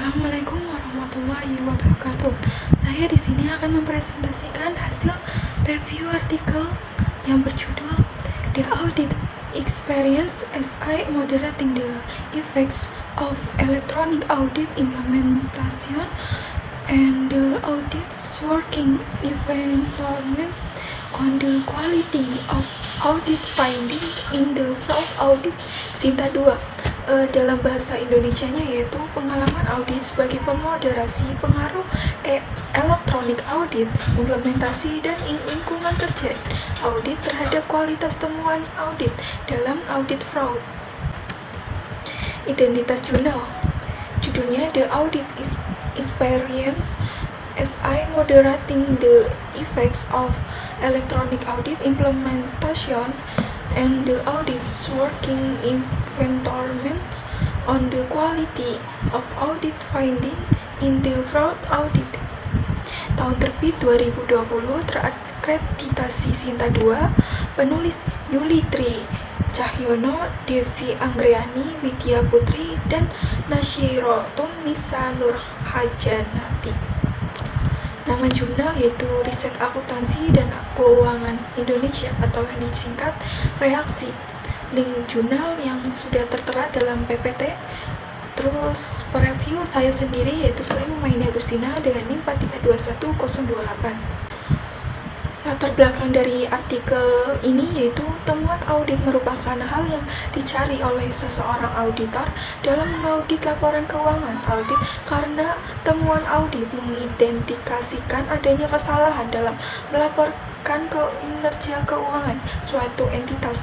Assalamualaikum warahmatullahi wabarakatuh. Saya di sini akan mempresentasikan hasil review artikel yang berjudul The Audit Experience SI Moderating the Effects of Electronic Audit Implementation and the Audit's Working Environment on the Quality of Audit Finding in the Fraud Audit Sinta 2. Dalam bahasa Indonesianya yaitu pengalaman audit sebagai pemoderasi pengaruh elektronik audit, implementasi dan lingkungan kerja audit terhadap kualitas temuan audit dalam audit fraud. Identitas jurnal, judulnya The Audit Experience SI Moderating the Effects of Electronic Audit Implementation and the Audit's Working Environment on the Quality of Audit Finding in the Fraud Audit. Tahun terbit 2020, terakreditasi Sinta 2, penulis Yuli Tri Cahyono, Devi Anggriani, Widya Putri, dan Nasyirotun Nisa Nurhajanati. Nama jurnal yaitu Riset Akuntansi dan Keuangan Indonesia atau yang disingkat Reaksi. Link jurnal yang sudah tertera dalam PPT. Terus pereview saya sendiri yaitu Sri Mumaini Agustina dengan NIM 4321028. Latar belakang dari artikel ini yaitu temuan audit merupakan hal yang dicari oleh seseorang auditor dalam mengaudit laporan keuangan audit karena temuan audit mengidentifikasikan adanya kesalahan dalam melaporkan kinerja keuangan suatu entitas.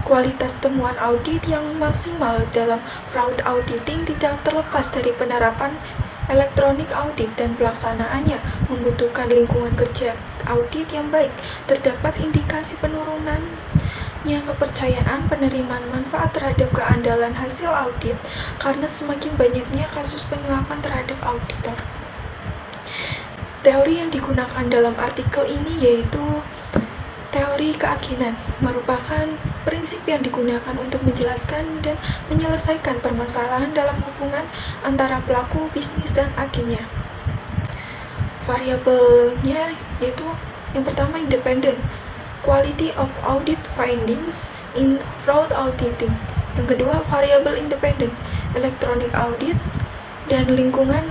Kualitas temuan audit yang maksimal dalam fraud auditing tidak terlepas dari penerapan elektronik audit dan pelaksanaannya membutuhkan lingkungan kerja audit yang baik. Terdapat indikasi penurunannya kepercayaan penerimaan manfaat terhadap keandalan hasil audit karena semakin banyaknya kasus penyuapan terhadap auditor. Teori yang digunakan dalam artikel ini yaitu teori keagenan, merupakan prinsip yang digunakan untuk menjelaskan dan menyelesaikan permasalahan dalam hubungan antara pelaku bisnis dan agennya. Variabelnya yaitu yang pertama independent, quality of audit findings in fraud auditing. Yang kedua variabel independent, electronic audit dan lingkungan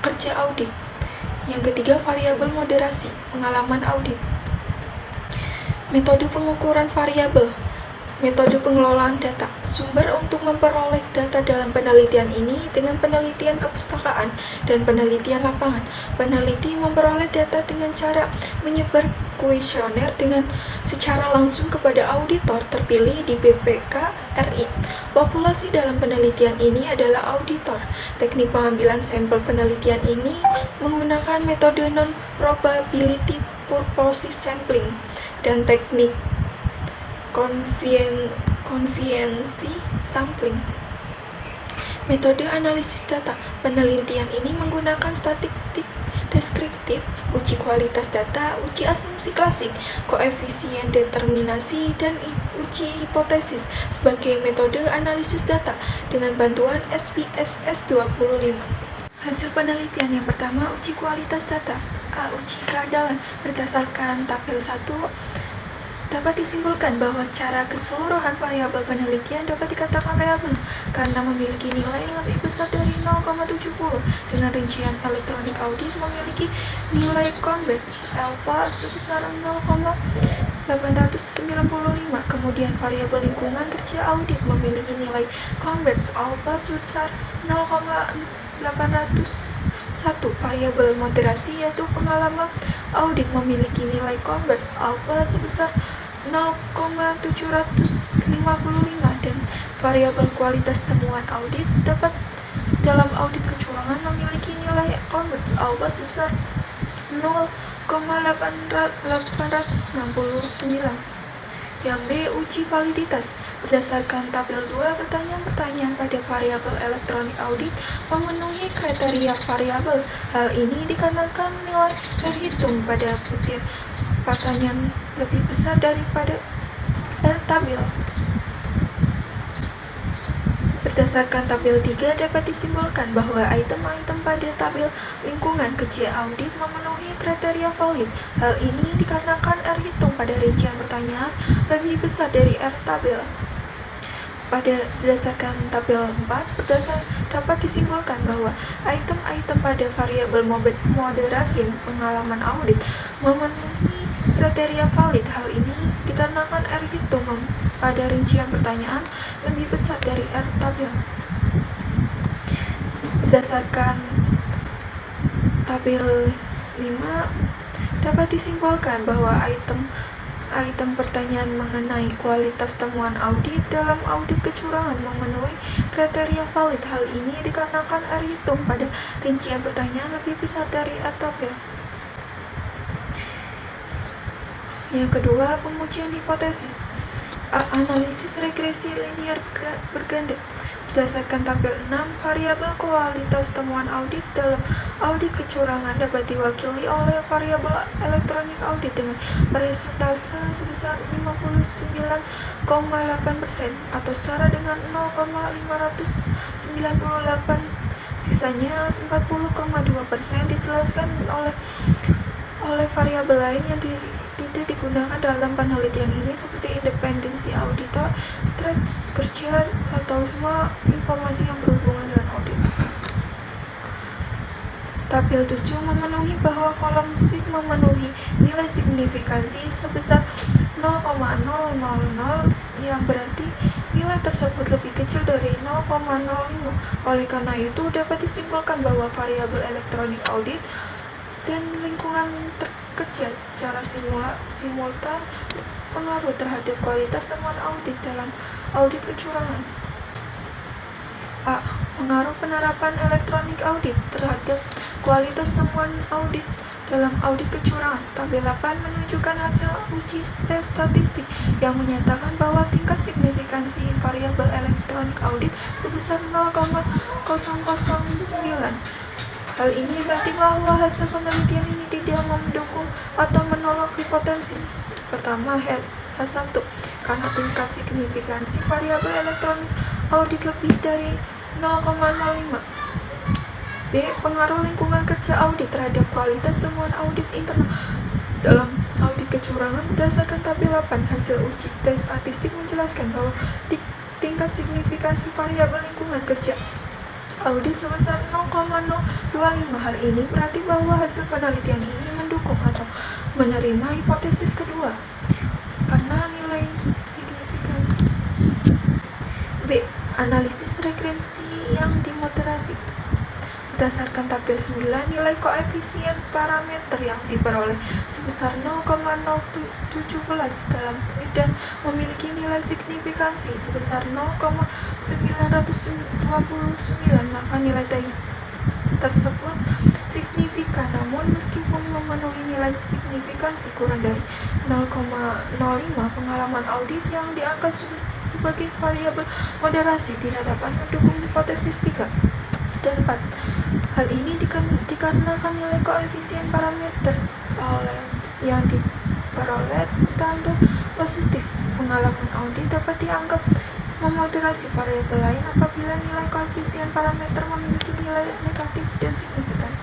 kerja audit. Yang ketiga variabel moderasi, pengalaman audit. Metode pengukuran variabel, metode pengelolaan data. Sumber untuk memperoleh data dalam penelitian ini dengan penelitian kepustakaan dan penelitian lapangan. Peneliti memperoleh data dengan cara menyebar kuesioner dengan secara langsung kepada auditor terpilih di BPK RI. Populasi dalam penelitian ini adalah auditor. Teknik pengambilan sampel penelitian ini menggunakan metode non-probability purpose sampling dan teknik convenience sampling. Metode analisis data. Penelitian ini menggunakan statistik deskriptif, uji kualitas data, uji asumsi klasik, koefisien determinasi, dan uji hipotesis sebagai metode analisis data dengan bantuan SPSS 25. Hasil penelitian yang pertama, uji kualitas data. Uji keandalan. Berdasarkan tabel 1, dapat disimpulkan bahwa cara keseluruhan variabel penelitian dapat dikatakan reliable karena memiliki nilai lebih besar dari 0,70. Dengan rincian elektronik audit memiliki nilai converge alpha sebesar 0,895. Kemudian variabel lingkungan kerja audit memiliki nilai converge alpha sebesar 0,801. Variabel moderasi yaitu pengalaman audit memiliki nilai converge alpha sebesar 0,755 dan variabel kualitas temuan audit dapat dalam audit kecurangan memiliki nilai converge alpha sebesar 0,869. Yang B, uji validitas. Berdasarkan tabel 2, pertanyaan-pertanyaan pada variabel elektronik audit memenuhi kriteria variabel. Hal ini dikarenakan nilai terhitung pada butir pertanyaan lebih besar daripada tabel. Berdasarkan tabel 3 dapat disimpulkan bahwa item-item pada tabel lingkungan kerja audit memenuhi kriteria valid. Hal ini dikarenakan R hitung pada rincian pertanyaan lebih besar dari R tabel. Berdasarkan tabel 4, dapat disimpulkan bahwa item-item pada variabel moderasi pengalaman audit memenuhi kriteria valid. Hal ini dikarenakan R hitung pada rincian pertanyaan lebih besar dari R tabel. Berdasarkan tabel 5, dapat disimpulkan bahwa item pertanyaan mengenai kualitas temuan audit dalam audit kecurangan memenuhi kriteria valid. Hal ini dikarenakan R hitung pada rincian pertanyaan lebih besar dari R tabel. Yang kedua, pengujian hipotesis. Analisis regresi linear berganda. Berdasarkan tabel 6, variabel kualitas temuan audit dalam audit kecurangan dapat diwakili oleh variabel elektronik audit dengan persentase sebesar 59,8% atau setara dengan 0,598. Sisanya 40,2% dijelaskan oleh variabel lain yang tidak digunakan dalam penelitian ini seperti independensi auditor, stretch kerja, atau semua informasi yang berhubungan dengan audit. Tabel 7 memenuhi bahwa kolom sheet memenuhi nilai signifikansi sebesar 0,000 yang berarti nilai tersebut lebih kecil dari 0,05. Oleh karena itu dapat disimpulkan bahwa variabel elektronik audit dan lingkungan kerja secara simultan berpengaruh terhadap kualitas temuan audit dalam audit kecurangan. A. Pengaruh penerapan elektronik audit terhadap kualitas temuan audit dalam audit kecurangan. Tabel 8 menunjukkan hasil uji tes statistik yang menyatakan bahwa tingkat signifikansi variabel elektronik audit sebesar 0,009. Hal ini berarti bahwa hasil penelitian ini tidak mendukung atau menolak hipotesis pertama H1 karena tingkat signifikansi variabel elektronik audit lebih dari 0,05. B. Pengaruh lingkungan kerja audit terhadap kualitas temuan audit internal dalam audit kecurangan. Berdasarkan tabel 8, hasil uji tes statistik menjelaskan bahwa tingkat signifikansi variabel lingkungan kerja audit sebesar 0,025. Hal ini berarti bahwa hasil penelitian ini mendukung atau menerima hipotesis kedua karena nilai signifikansi. B. Analisis regresi yang dimoderasi. Berdasarkan tabel 9, nilai koefisien parameter yang diperoleh sebesar 0,017 dalam dan memiliki nilai signifikansi sebesar 0,929, maka nilai tersebut signifikan. Namun meskipun memenuhi nilai signifikansi kurang dari 0,05, pengalaman audit yang dianggap sebagai variabel moderasi tidak dapat mendukung hipotesis 3 dan 4. Hal ini dikarenakan nilai koefisien parameter yang diperoleh bertanda positif. Pengalaman audit dapat dianggap memoderasi variabel lain apabila nilai koefisien parameter memiliki nilai negatif dan signifikan.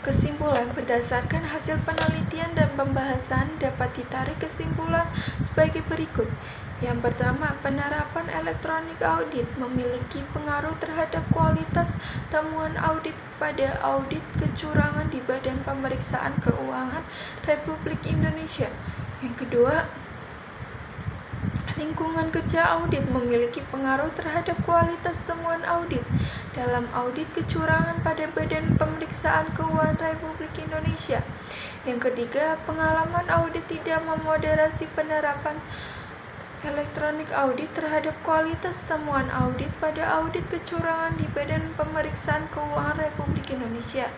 Kesimpulan. Berdasarkan hasil penelitian dan pembahasan dapat ditarik kesimpulan sebagai berikut. Yang pertama, penerapan elektronik audit memiliki pengaruh terhadap kualitas temuan audit pada audit kecurangan di Badan Pemeriksaan Keuangan Republik Indonesia. Yang kedua, lingkungan kerja audit memiliki pengaruh terhadap kualitas temuan audit dalam audit kecurangan pada Badan Pemeriksaan Keuangan Republik Indonesia. Yang ketiga, pengalaman audit tidak memoderasi penerapan elektronik audit terhadap kualitas temuan audit pada audit kecurangan di Badan Pemeriksaan Keuangan Republik Indonesia.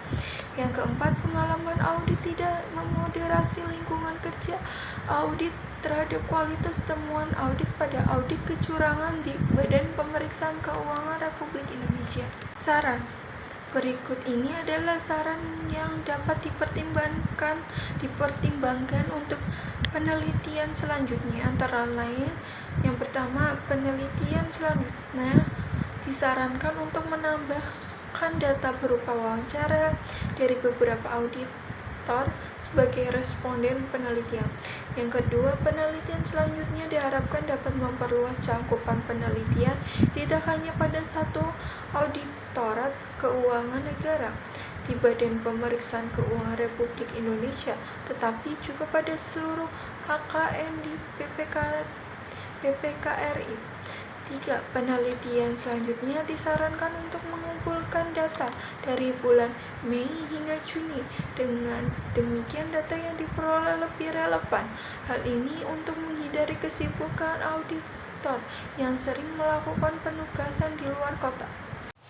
Yang keempat, pengalaman audit tidak memoderasi lingkungan kerja audit terhadap kualitas temuan audit pada audit kecurangan di Badan Pemeriksaan Keuangan Republik Indonesia. Saran. Berikut ini adalah saran yang dapat dipertimbangkan untuk penelitian selanjutnya. Antara lain, yang pertama, penelitian selanjutnya disarankan untuk menambahkan data berupa wawancara dari beberapa auditor sebagai responden penelitian. Yang kedua, penelitian selanjutnya diharapkan dapat memperluas cakupan penelitian tidak hanya pada satu auditorat keuangan negara di Badan Pemeriksaan Keuangan Republik Indonesia, tetapi juga pada seluruh HKN di BPKRI. 3. Penelitian selanjutnya disarankan untuk mengumpulkan data dari bulan Mei hingga Juni. Dengan demikian data yang diperoleh lebih relevan. Hal ini untuk menghindari kesibukan auditor yang sering melakukan penugasan di luar kota.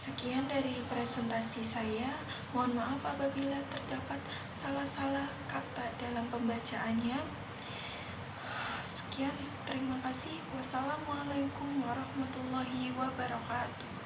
Sekian dari presentasi saya. Mohon maaf apabila terdapat salah-salah kata dalam pembacaannya. Sekian, terima kasih. Wassalamualaikum warahmatullahi wabarakatuh.